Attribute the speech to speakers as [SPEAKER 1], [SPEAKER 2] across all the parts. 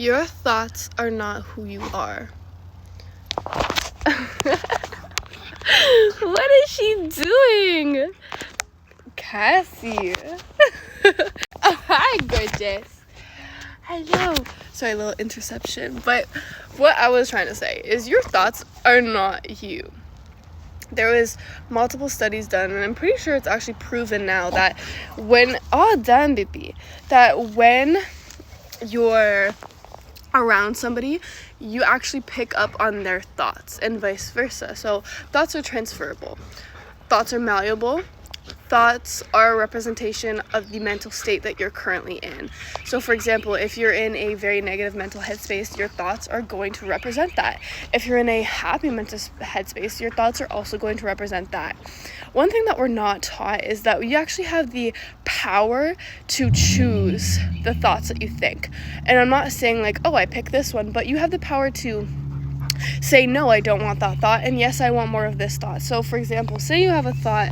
[SPEAKER 1] Your thoughts are not who you are. What is she doing? Cassie. Oh, hi, gorgeous. Hello. Sorry, a little interception. But what I was trying to say is your thoughts are not you. There was multiple studies done, and I'm pretty sure it's actually proven now that when you're around somebody, you actually pick up on their thoughts and vice versa. So thoughts are transferable. Thoughts are malleable. Thoughts are a representation of the mental state that you're currently in. So for example, if you're in a very negative mental headspace, your thoughts are going to represent that. If you're in a happy mental headspace, your thoughts are also going to represent that. One thing that we're not taught is that you actually have the power to choose the thoughts that you think. And I'm not saying like, oh, I pick this one, but you have the power to say, no, I don't want that thought, and yes, I want more of this thought. So for example, say you have a thought,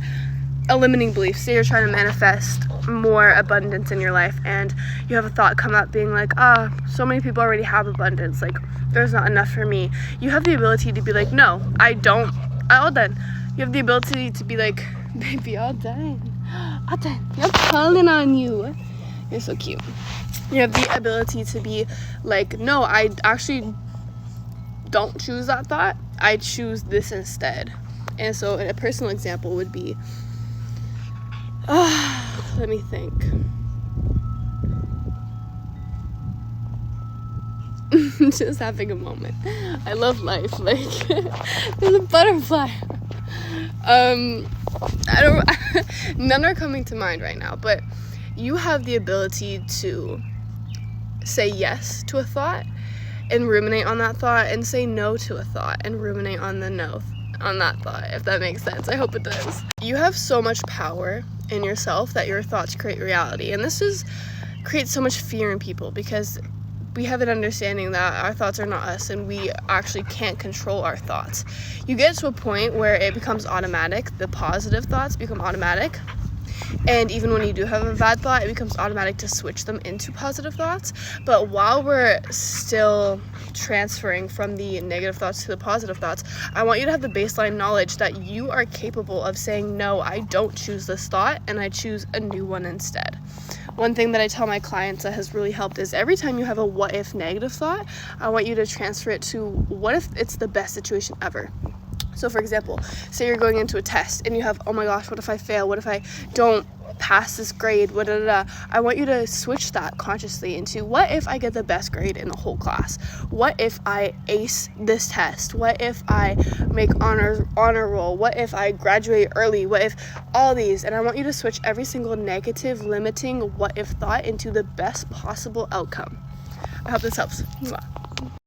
[SPEAKER 1] a limiting belief. Say you're trying to manifest more abundance in your life, and you have a thought come up being like, so many people already have abundance, like there's not enough for me. You have the ability to be like, no, I don't. All done. You have the ability to be like, baby, all done. You're calling on you. You're so cute. You have the ability to be like, no, I actually don't choose that thought. I choose this instead. And so a personal example would be, let me think. Just having a moment. I love life. Like, there's a butterfly. None are coming to mind right now, but you have the ability to say yes to a thought and ruminate on that thought, and say no to a thought and ruminate on the no on that thought, if that makes sense. I hope it does. You have so much power in yourself that your thoughts create reality, and this creates so much fear in people because we have an understanding that our thoughts are not us and we actually can't control our thoughts. You get to a point where it becomes automatic. The positive thoughts become automatic, and even when you do have a bad thought, it becomes automatic to switch them into positive thoughts. But while we're still transferring from the negative thoughts to the positive thoughts, I want you to have the baseline knowledge that you are capable of saying, no, I don't choose this thought, and I choose a new one instead. One thing that I tell my clients that has really helped is every time you have a what if negative thought, I want you to transfer it to what if it's the best situation ever. So for example, say you're going into a test and you have, oh my gosh, what if I fail? What if I don't pass this grade? I want you to switch that consciously into, what if I get the best grade in the whole class? What if I ace this test? What if I make honor roll? What if I graduate early? What if all these? And I want you to switch every single negative, limiting what if thought into the best possible outcome. I hope this helps. Mwah.